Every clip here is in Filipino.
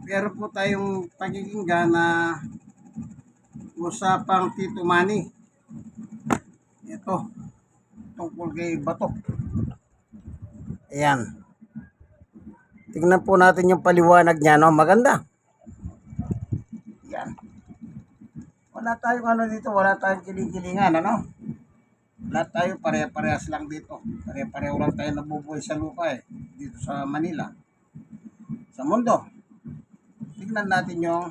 Meron po tayong pakikinggan na usapang Tito Manny. Ito, tungkol kay Bato. Ayan. Tingnan po natin yung paliwanag niya, no? Maganda. Yan. Wala tayong ano dito, wala tayong kinikilingan, ano? Lahat tayo pare-parehas lang dito. Pare-pareho lang tayo nabubuhay sa lupa dito sa Manila. Sa mundo. Tingnan natin yung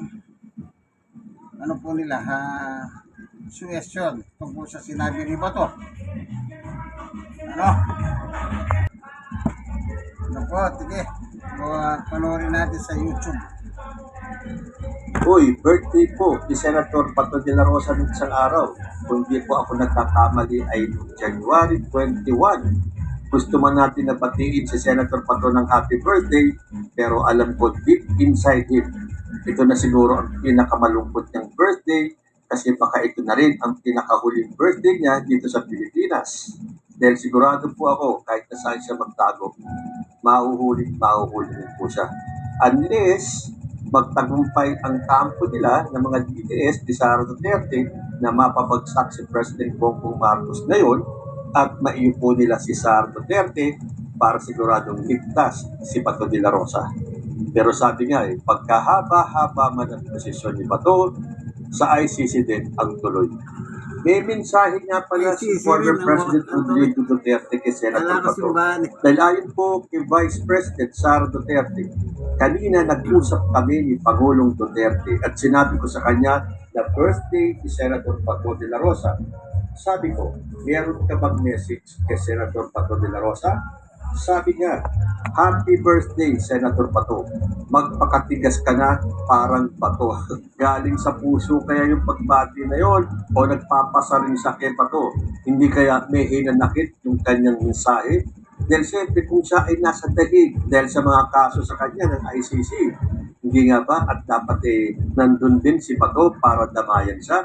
ano po nila, suggestion tungkol sa sinabi ni Bato. Ano? Ano po, sige. Panoorin natin sa YouTube. Uy, birthday po ni Senator Bato de la Rosa ng isang araw. Kung di po ako nagkakamali ay January 21. Gusto man natin na batiin si Senator Bato ng happy birthday, pero alam ko deep inside him, ito na siguro ang pinakamalungkot niyang birthday kasi baka ito na rin ang pinakahuling birthday niya dito sa Pilipinas. Dahil sigurado po ako, kahit na saan siya magtago, mahuhuli po siya. Unless magtagumpay ang kampo nila ng mga DDS ni Sara Duterte na mapabagsak si President Bongbong Marcos ngayon at maiupo nila si Sara Duterte para siguradong ligtas si Bato de la Rosa. Pero sabi nga pagkahaba-haba man ang posisyon ni Bato, sa ICC din ang tuloy. May mensahe nga pala si former President Rodrigo Duterte kay Senator Bato. Dahil ayon po kay Vice President Sara Duterte, kanina nag-usap kami ni Pangulong Duterte at sinabi ko sa kanya na birthday ni Senator Bato de la Rosa. Sabi ko, meron ka bang message kay Senator Bato de la Rosa? Sabi niya, happy birthday, Senator Bato. Magpakatigas ka na parang bato. Galing sa puso kaya yung pagbati na yon o nagpapasarin sa kay Bato. Hindi kaya may hinanakit yung kanyang mensahe? Dahil siyempre kung siya ay nasa dahig dahil sa mga kaso sa kanya ng ICC, hindi nga ba at dapat nandun din si Bato para damayan siya?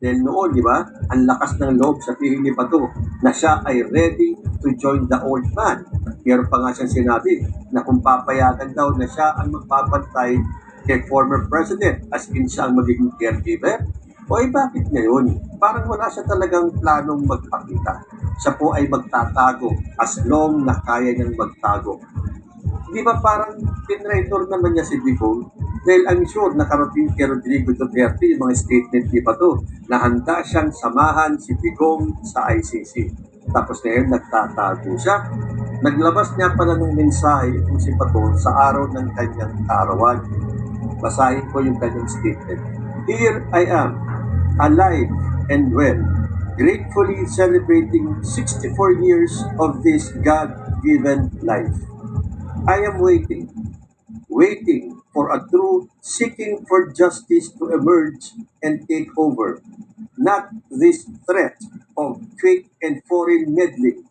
Dahil noon, di ba, ang lakas ng loob sabihin ni Bato na siya ay ready to join the old man. Meron pa nga siyang sinabi na kung papayagan daw na siya ang magbabantay kay former president as in siya ang magiging caregiver. O bakit ngayon? Parang wala siya talagang planong magpakita. Siya po ay magtatago as long na kaya niyang magtago. Di ba parang tinrator naman niya si Digong? Dahil I'm sure nakarating kay Rodrigo Duterte yung mga statement ni Bato na handa siyang samahan si Digong sa ICC. Tapos ngayon nagtatago siya. Naglabas niya pala ng mensahe kung si Bato sa araw ng kanyang kaarawan. Basahin ko yung kanyang statement. Here I am, alive and well, gratefully celebrating 64 years of this God-given life. I am waiting for a true seeking for justice to emerge and take over, not this threat of fake and foreign meddling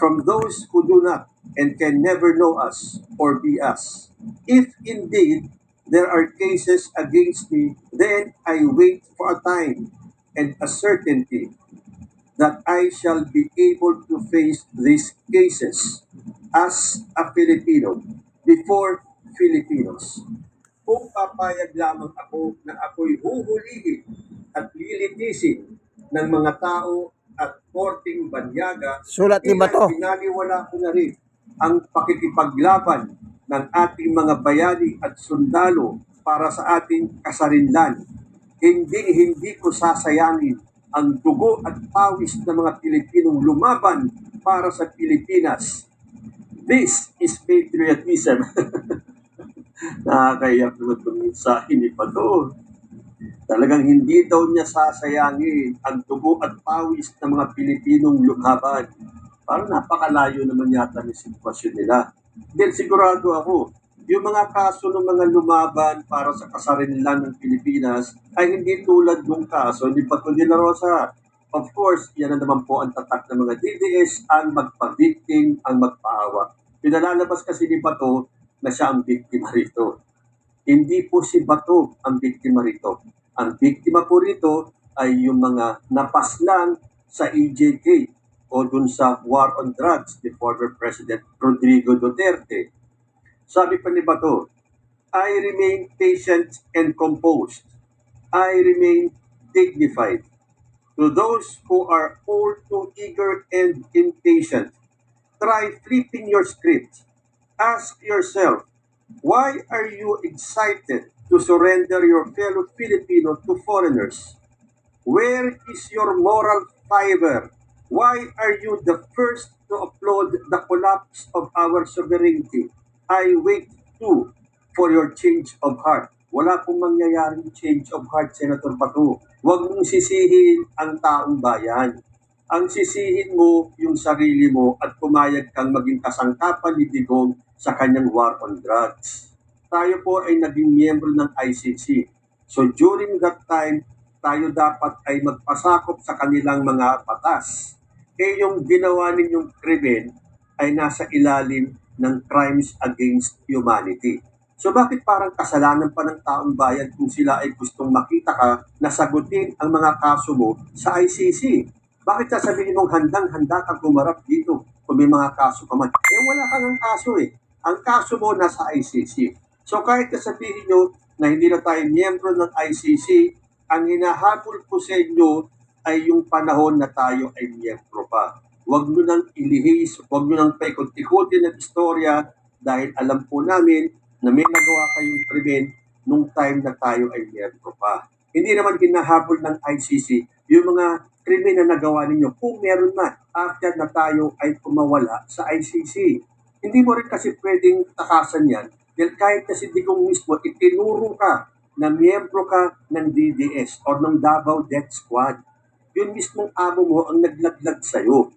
from those who do not and can never know us or be us. If indeed there are cases against me, then I wait for a time and a certainty that I shall be able to face these cases as a Filipino before Filipinos. Kung papayag lamang ako na ako'y huhulihin at lilitisin ng mga tao at korting banyaga, Sulat ni Bato. pinaliwala ko na rin ang pakikipaglaban ng ating mga bayani at sundalo para sa ating kasarinlan. Hindi ko sasayangin ang dugo at pawis ng mga Pilipinong lumaban para sa Pilipinas. This is patriotism. Nakakaiyak naman itong mensahe ni Bato. Talagang hindi daw niya sasayangin ang dugo at pawis ng mga Pilipinong lumaban. Parang napakalayo naman yata ng sitwasyon nila. Dahil sigurado ako, yung mga kaso ng mga lumaban para sa kasarinlan ng Pilipinas ay hindi tulad ng kaso ni Bato de la Rosa. Of course, yan na naman po ang tatak ng mga DDS, ang magpa-victim, ang magpaawa. Pinalalabas kasi ni Bato na siya ang biktima rito. Hindi po si Bato ang biktima rito. Ang biktima po rito ay yung mga napaslang sa EJK o dun sa war on drugs ni former President Rodrigo Duterte. Sabi pa ni Bato, I remain patient and composed. I remain dignified. To those who are all too eager and impatient, try flipping your script. Ask yourself, why are you excited to surrender your fellow Filipino to foreigners? Where is your moral fiber? Why are you the first to applaud the collapse of our sovereignty? I wait too for your change of heart. Wala pong mangyayaring change of heart, Senator Bato. Huwag mong sisihin ang taong bayan. Ang sisihin mo yung sarili mo at pumayag kang maging kasangkapan ni Digong sa kanyang war on drugs. Tayo po ay naging miyembro ng ICC. So during that time, tayo dapat ay magpasakop sa kanilang mga batas. Yung ginawa ninyong krimen ay nasa ilalim ng crimes against humanity. So bakit parang kasalanan pa ng taong bayan kung sila ay gustong makita ka na sagutin ang mga kaso mo sa ICC? Bakit sasabihin mong handang-handa kang humarap dito kung may mga kaso ka man? Wala kang ang kaso eh. Ang kaso mo nasa ICC. So kahit sabihin nyo na hindi na tayo miyembro ng ICC, ang hinahabol ko sa inyo ay yung panahon na tayo ay miyembro pa. Huwag nyo nang ilihis, huwag nyo nang paikot-ikutin ng istorya dahil alam po namin na may nagawa kayong krimen nung time na tayo ay miyembro pa. Hindi naman hinahabol ng ICC yung mga krimen na nagawa ninyo kung meron man after na tayo ay kumawala sa ICC. Hindi mo rin kasi pwedeng takasan yan dahil kahit kasi Digong mismo itinuro ka na miyembro ka ng DDS or ng Davao Death Squad. Yun mismong amo mo ang naglaglag sa'yo.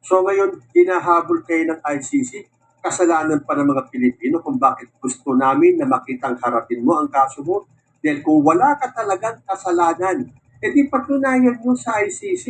So ngayon, hinahabol kayo ng ICC, kasalanan pa ng mga Pilipino kung bakit gusto namin na makitang harapin mo ang kaso mo. Dahil kung wala ka talagang kasalanan, edi patunayan nyo sa ICC.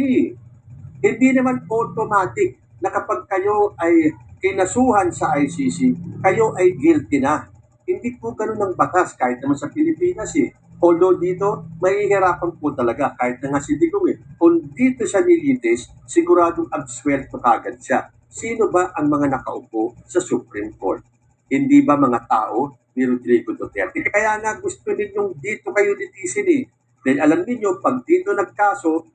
Hindi naman automatic na kapag kayo ay kinasuhan sa ICC, kayo ay guilty na. Hindi po ganun ang batas kahit naman sa Pilipinas eh. Although dito, mahihirapan po talaga kahit na nga si Digong eh. Kung dito siya nilitis, siguradong absuelto kagad siya. Sino ba ang mga nakaupo sa Supreme Court? Hindi ba mga tao ni Rodrigo Duterte? Kaya nga gusto ninyong dito kayo litisin eh. Dahil alam niyo pag dito nagkaso,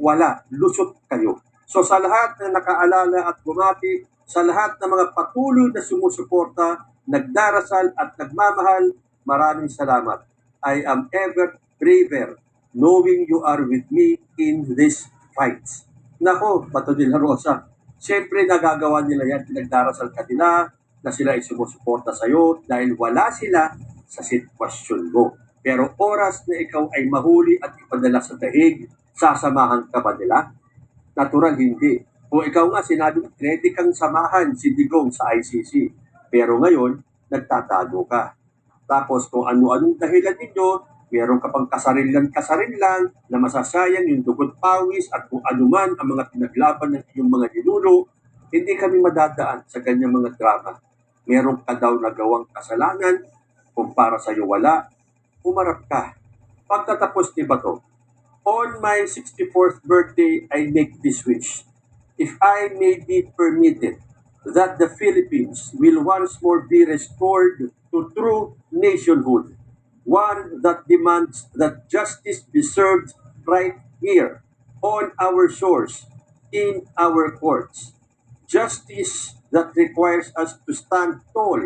wala, lusot kayo. So sa lahat na nakaalala at bumati, sa lahat ng mga patuloy na sumusuporta, nagdarasal at nagmamahal, maraming salamat. I am ever braver knowing you are with me in this fight. Nako, Bato de la Rosa, siyempre nagagawa nila yan, pinagdarasal ka nila na sila ay sumusuporta sa'yo dahil wala sila sa sitwasyon mo. Pero oras na ikaw ay mahuli at ipadala sa dahig, sasamahan ka ba nila? Natural hindi. Kung ikaw nga sinabi mo, ready kang samahan si Digong sa ICC. Pero ngayon, nagtatago ka. Tapos kung ano-anong dahilan ninyo, meron ka pang kasarilan na masasayang yung dugot pawis at kung anuman ang mga pinaglaban ng iyong mga ninuno, hindi kami madadaan sa ganyang mga drama. Meron ka daw nagawang kasalanan, kung para sa'yo wala, umarap ka. Pagtatapos ni Bato, on my 64th birthday, I make this wish. If I may be permitted, that the Philippines will once more be restored to true nationhood, one that demands that justice be served right here, on our shores, in our courts. Justice that requires us to stand tall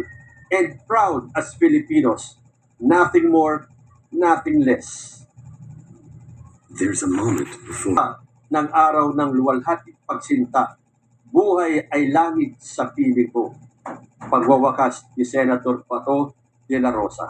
and proud as Filipinos. Nothing more, nothing less. There's a moment before Ng araw ng luwalhating pagsinta, buhay ay langit sa piling mo. Pagwawakas ni Senator Bato de la Rosa.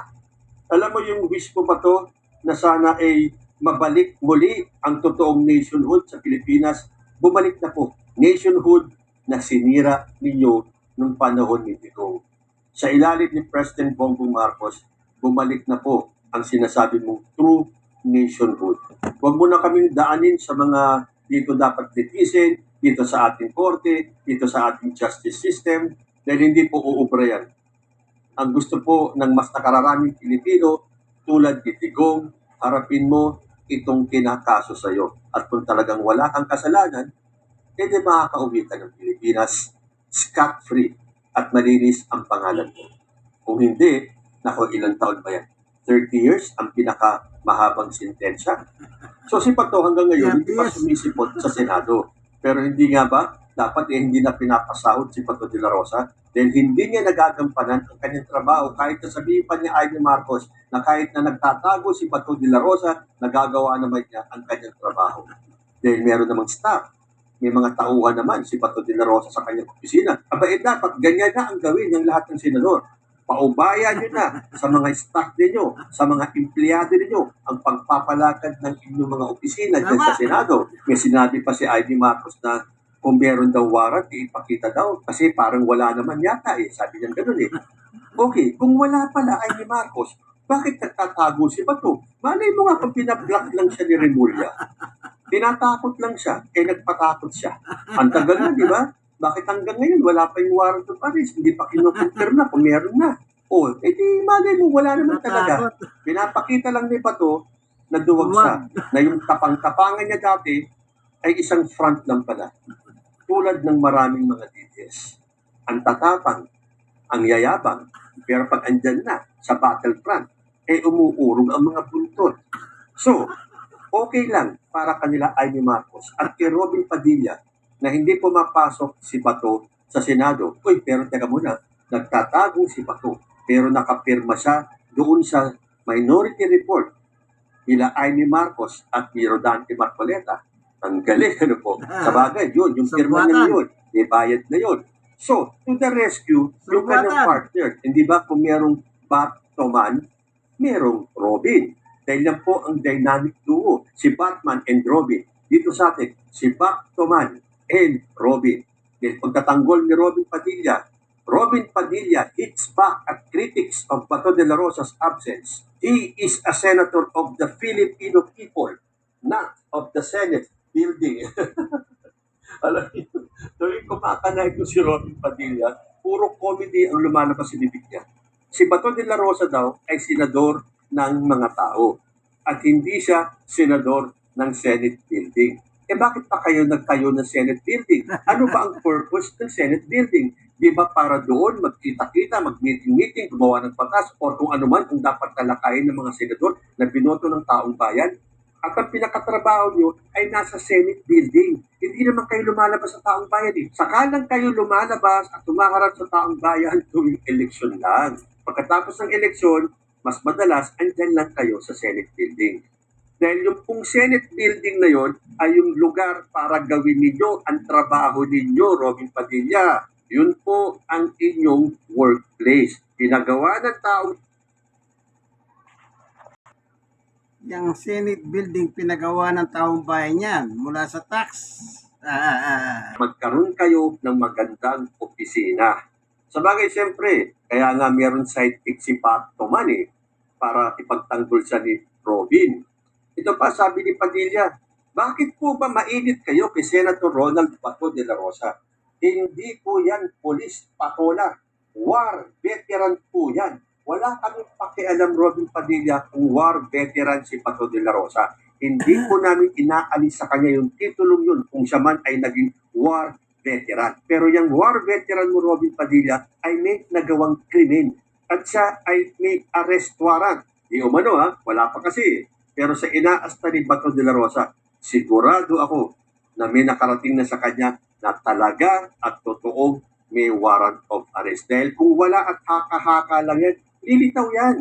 Alam mo yung wish mo ba to na sana ay mabalik muli ang totoong nationhood sa Pilipinas? Bumalik na po. Nationhood na sinira ninyo nung panahon ni Digong. Sa ilalim ni President Bongbong Marcos, bumalik na po ang sinasabi mong true nationhood. Huwag mo na kaming daanin sa mga dito dapat litisin, dito sa ating korte, dito sa ating justice system, dahil hindi po uubra yan. Ang gusto po ng mas nakararaming Pilipino, tulad ni Digong, harapin mo itong kinakaso sa iyo. At kung talagang wala kang kasalanan, edi makakauwi ka ng Pilipinas scot-free at malinis ang pangalan mo. Kung hindi, Nako, ilang taon ba yan? 30 years ang pinakamahabang sentensya. So si Pato hanggang ngayon hindi pa 30 years. sumisipot sa Senado. Pero hindi nga ba dapat hindi na pinapasahod si Pato de la Rosa dahil hindi niya nagagampanan ang kanyang trabaho kahit na sabihin pa niya Amy Marcos na kahit na nagtatago si Pato de la Rosa, nagagawa naman niya ang kanyang trabaho. Dahil meron namang staff, may mga tauhan naman si Pato de la Rosa sa kanyang opisina. Aba, dapat ganyan na ang gawin ng lahat ng senador. Paubayan nyo na sa mga staff ninyo, sa mga empleyado ninyo, ang pagpapalakad ng inyong mga opisina dyan sa Senado. May sinabi pa si Ivy Marcos na kung meron daw warrant, ipakita daw. Kasi parang wala naman yata eh. Sabi niya gano'n eh. Okay, kung wala pala Ivy Marcos, bakit nagtatago si Bato? Malay mo nga kung pinablock lang siya ni Remulla. Tinatakot lang siya, nagpatakot siya. Ang tagal na, di ba? Bakit hanggang ngayon wala pa yung warrant of arrest? Hindi pa kinukonfirm na kung meron na. O, di malay mo, wala naman talaga. Pinapakita lang ni Bato na duwag siya. Na yung tapang-tapangan niya dati ay isang front lang pala. Tulad ng maraming mga DJs. Ang tatapang, ang yayabang, pero pag andyan na sa battlefront, umuurong ang mga buntot. So, okay lang para kanila Amy Marcos at kay Robin Padilla na hindi pumapasok si Bato sa Senado. Uy, pero teka muna, nagtatago si Bato pero nakapirma siya doon sa minority report nila Amy Marcos at ni Rodante Marcoleta. Ang galing, ano po? Sa bagay, yun, yung pirma niya yun, may bayad na yun. So, to the rescue, yung kanyang partner. Hindi ba kung merong Batman, merong Robin. Dahil yan po ang dynamic duo, si Batman and Robin. Dito sa atin, si Batman and Robin. Dahil pagtatanggol ni Robin Padilla hits back at critics of Bato de la Rosa's absence. He is a senator of the Filipino people, not of the Senate building. Alam niyo, tuwing kumakana ito si Robin Padilla, puro comedy ang lumalabas sa bibig niya. Si Bato de la Rosa daw ay senador ng mga tao at hindi siya senador ng Senate building. Bakit pa kayo nagtayo ng Senate building? Ano ba ang purpose ng Senate building? Di ba para doon magkita-kita, mag-meeting-meeting, gumawa ng batas o kung ano man ang dapat talakayin ng mga senador na binoto ng taong bayan? At ang pinakatrabaho nyo ay nasa Senate building. Hindi naman kayo lumalabas sa taong bayan eh. Sakalang kayo lumalabas at tumaharap sa taong bayan tuwing eleksyon lang. Pagkatapos ng eleksyon, mas madalas andyan lang kayo sa Senate building. Dahil yung pong Senate building na yon ay yung lugar para gawin ninyo ang trabaho ninyo, Robin Padilla. Yun po ang inyong workplace. Pinagawa ng taong Yung Senate building pinagawa ng taong bayan yan mula sa tax. magkaroon kayo ng magandang opisina. Sa bagay, siyempre, kaya nga meron sidekick si Batman para ipagtanggol siya ni Robin. Ito pa, sabi ni Padilla, bakit po ba mainit kayo kay Senator Ronald Bato de la Rosa? Hindi po yan police patola. War veteran po yan. Wala kaming pakialam, Robin Padilla, kung war veteran si Bato de la Rosa. Hindi po namin inaalis sa kanya yung titulong yun kung siya man ay naging war veteran. Pero yung war veteran mo, Robin Padilla, ay may nagawang krimen. At siya ay may arrest warrant. Di umano wala pa kasi. Pero sa inaasta ni Bato de la Rosa, sigurado ako na may nakarating na sa kanya na talaga at totoong may warrant of arrest. Dahil kung wala at haka-haka lang yan, lilitaw yan.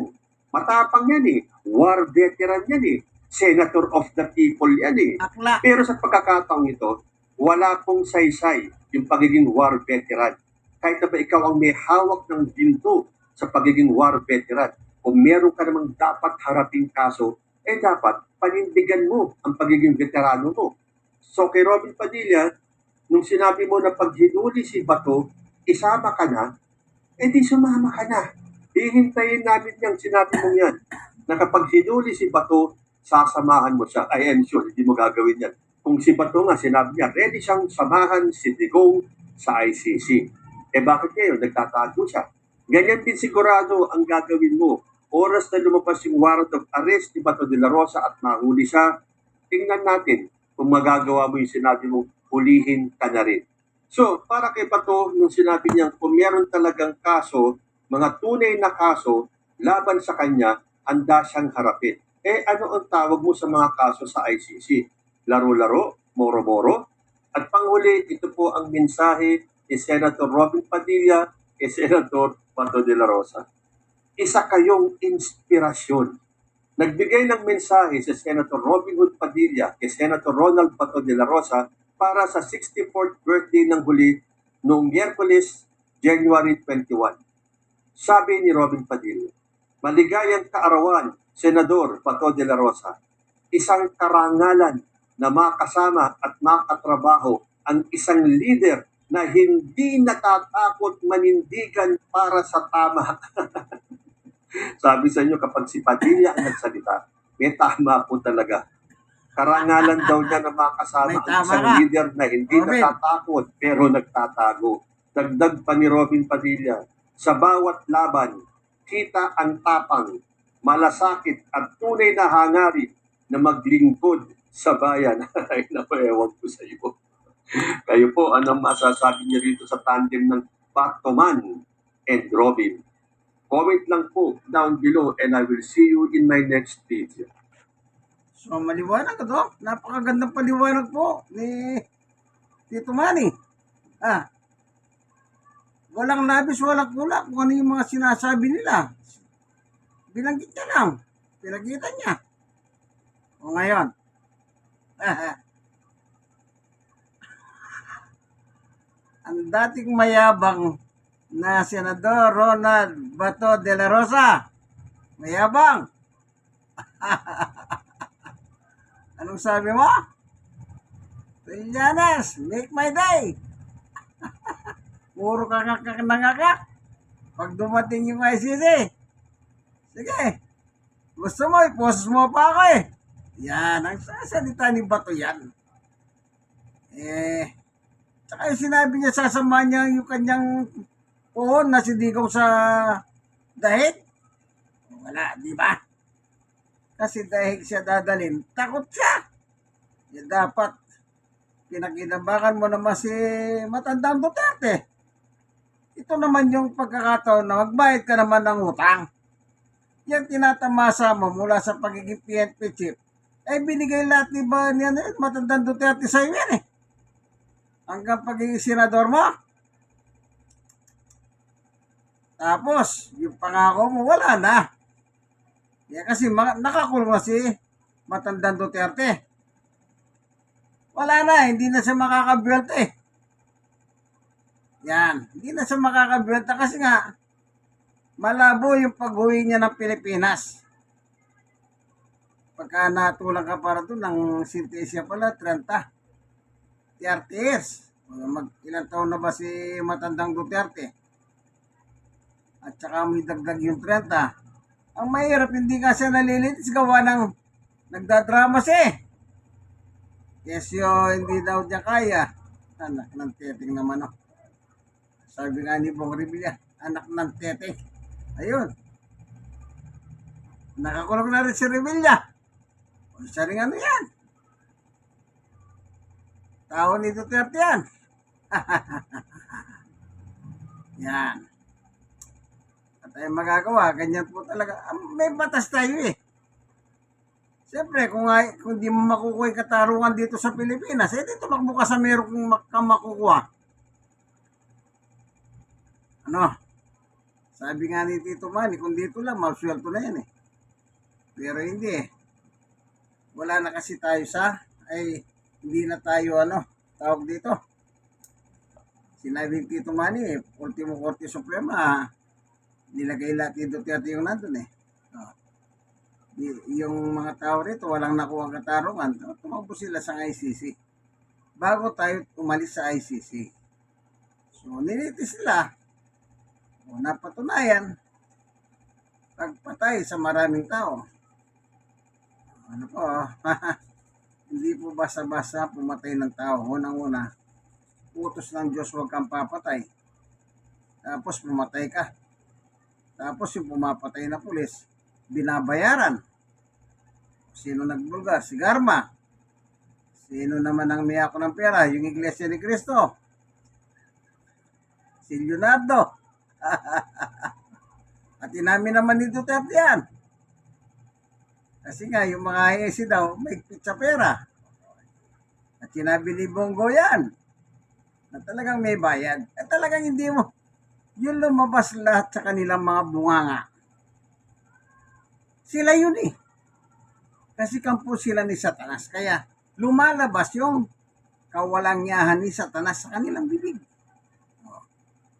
Matapang yan War veteran yan Senator of the people yan Akla. Pero sa pagkakataong ito, wala pong saysay yung pagiging war veteran. Kahit na ba ikaw ang may hawak ng ginto sa pagiging war veteran, kung meron ka namang dapat haraping kaso, dapat panindigan mo ang pagiging veterano mo. So kay Robin Padilla, nung sinabi mo na pag hinuli si Bato, isama ka na, di sumama ka na. Hihintayin namin yung sinabi mong yan, na kapag hinuli si Bato, sasamahan mo siya. I am sure, hindi mo gagawin yan. Kung si Bato nga, sinabi niya, ready siyang samahan si Digong sa ICC. Bakit ngayon? Nagtatago siya. Ganyan din sigurado ang gagawin mo. Oras na lumabas yung warrant of arrest ni Bato de la Rosa at mahuli siya, tingnan natin kung magagawa mo yung sinabi mo, hulihin ka na rin. So, para kay Bato, nung sinabi niya, kung meron talagang kaso, mga tunay na kaso, laban sa kanya, handa siyang harapin. Ano ang tawag mo sa mga kaso sa ICC? Laro-laro? Moro-moro? At panghuli, ito po ang mensahe ni Senator Robin Padilla kay Senator Bato de la Rosa. Isa kayong inspirasyon. Nagbigay ng mensahe si Senator Robin Hood Padilla kay Senator Ronald Bato de la Rosa para sa 64th birthday ng huli noong Miyerkules, January 21. Sabi ni Robin Padilla, maligayang kaarawan, Senador Bato de la Rosa. Isang karangalan na makasama at makatrabaho ang isang leader na hindi natatakot manindigan para sa tama. Sabi sa inyo, kapag si Padilla ang nagsalita, may tama po talaga. Karangalan daw niya na makasama May ang tama isang ka. leader na hindi Robin. natatakot pero nagtatago. Dagdag pa ni Robin Padilla, sa bawat laban, kita ang tapang, malasakit at tunay na hangarin na maglingkod sa bayan. Ay, napaewan ko sa iyo. Kayo po, anong masasabi niyo rito sa tandem ng Batman and Robin? Comment lang po down below and I will see you in my next video. So, maliwanag ito. Napakagandang paliwanag po ni Tito Manny. Walang labis, walang kulak kung ano yung mga sinasabi nila. Binanggit niya lang. Pinagkita niya. O ngayon. Ang dating mayabang na Senador Ronald Bato de la Rosa. Mayabang. Anong sabi mo? Trillanes, make my day. Puro kakakak na kakak. Pag dumating yung ICC, sige, gusto mo, i-post mo pa ako eh. Yan, ang sasalita ni Bato yan. Tsaka yung sinabi niya, sasama niya yung kanyang pohon na sindigaw sa dahig. Wala, di ba? Kasi dahil siya dadalhin, takot siya. Yan dapat, pinakinabangan mo naman si Matandang Duterte. Ito naman yung pagkakataon na magbayad ka naman ng utang. Yan tinatamasa mo mula sa pagiging PNP chief. Binigay lahat ni ba niya Matandang Duterte sa iyo yan eh. Hanggang pagiging senador mo. Tapos, yung pangako mo, wala na. Yan kasi nakakulong na si Matandang Duterte. Wala na, hindi na siya makakabuelta eh. Yan, hindi na siya makakabuelta kasi nga, malabo yung pag-uwi niya ng Pilipinas. Pagka natulang ka para doon, ng sintesya pala, 30 years. Ilang taon na ba si Matandang Duterte? At saka may dagdag yung 30. Ang mahirap, hindi nga siya nalilitis gawa ng nagdadrama siya eh. Kesyo, hindi daw niya kaya. Anak ng teteng naman oh. Sabi nga ni Bong Revilla, anak ng teteng. Ayun. Nakakulong na rin si Revilla. O siya rin ano yan. Tao ni Duterte yan. Yan. At ay magagawa, ganyan po talaga. May batas tayo eh. Siyempre, kung di mo makukuha yung katarungan dito sa Pilipinas, dito magbuka sa meron kang makukuha. Ano? Sabi nga ni Tito Manny, kung dito lang, mauswelto na yan eh. Pero hindi eh. Wala na kasi tayo hindi na tayo tawag dito. Sinabi ni Tito Manny eh, Ultimo Korte Suprema, nilagay lahat ni Duterte yung nandun eh. Yung mga tao rito, walang nakuha katarungan, tumakbo sila sa ICC. Bago tayo umalis sa ICC. So, nilitis sila. O, napatunayan, pagpatay sa maraming tao. Ano po, hindi po basta-basta pumatay ng tao. Unang-una, utos ng Diyos, huwag kang papatay. Tapos pumatay ka. Tapos yung pumapatay na pulis, binabayaran. Sino nagbulgar? Si Garma. Sino naman ang miyako ng pera? Yung Iglesia ni Cristo. Si Leonardo. At inamin naman ni Duterte yan. Kasi nga, yung mga IAC daw, may sa pera. At sinabi ni Bongo yan, na talagang may bayad. At talagang hindi mo, yun lumabas lahat sa kanilang mga bunganga. Sila yun eh. Kasi kampo sila ni Satanas. Kaya lumalabas yung kawalang-yahan ni Satanas sa kanilang bibig.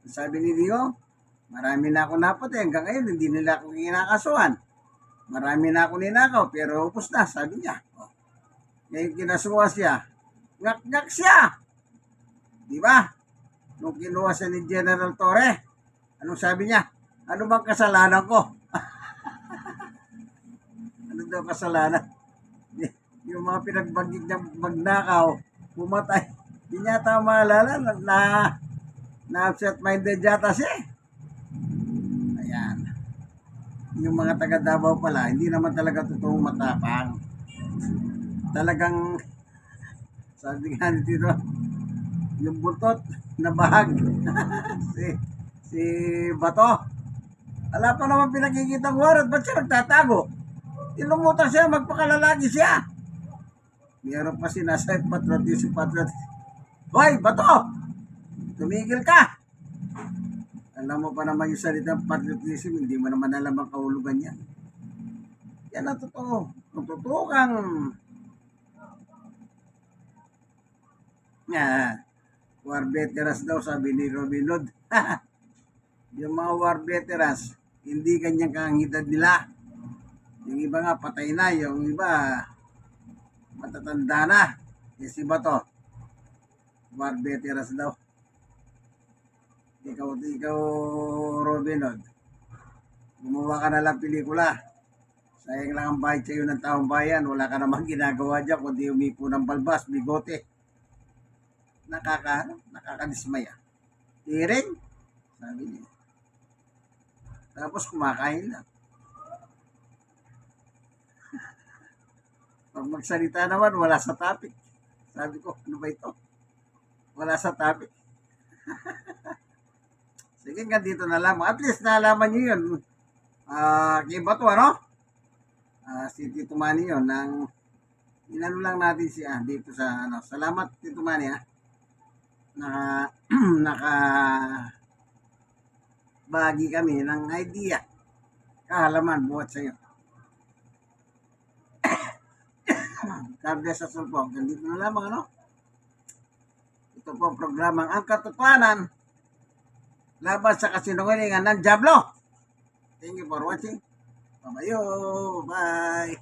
Sabi ni Dio, marami na ako napatay. Hanggang ngayon, hindi nila ako kinakasuhan. Marami na ako ninakaw, pero upos na, sabi niya. Ngayon kinasuha siya. Ngak-ngak siya. Di ba? Nung kinuha siya ni General Torre, anong sabi niya? Ano bang kasalanan ko? Ano daw kasalanan? Yung mga pinagbagig ng magnakaw, pumatay. Hindi niya ata maalala na upset-minded yata siya. Ayan. Yung mga taga Davao pala, hindi naman talaga totoong matapang. Talagang, sabi nga dito, yung buntot na bahag. si Bato. Wala pa naman pinakikitang warat, ba't siya nagtatago? Inumutan siya, magpakalalagi siya. Meron pa sinasay patriotism. Hoy, Bato! Tumigil ka! Alam mo pa naman yung salitang patriotism, hindi mo naman alam ang kahulugan niya. Yan ang totoo. Kung totoo kang war veterans daw, sabi ni Robin Hood. Yung mga war veterans, hindi ganyan kaangidad nila. Yung iba nga patay na, yung iba matatanda na. Yung si Bato, war veterans daw. Ikaw, Robin Hood, gumawa ka na lang pelikula. Sayang lang ang bayad sa'yo ng taong bayan. Wala ka namang ginagawa dyan, kundi umipo ng balbas, bigote. Nakakadismaya. Tiring, sabi niya. Tapos kumakain lang. Pag magsalita naman, wala sa topic. Sabi ko, ano ba ito? Wala sa topic. Sige nga, dito na lang. At least nalaman nyo yun. Kay Bato, ano? Si Tito Manny yun. Inano lang natin siya dito sa, ano. Salamat, Tito Manny, ha? Naka bagi kami ng idea. Kahalaman, buhat sa'yo. Kardia sa sulpong. Dito na lamang, ano? Ito po ang programang Ang Katotohanan laban sa kasinungalingan ng Diablo. Thank you for watching. Bye-bye. Bye.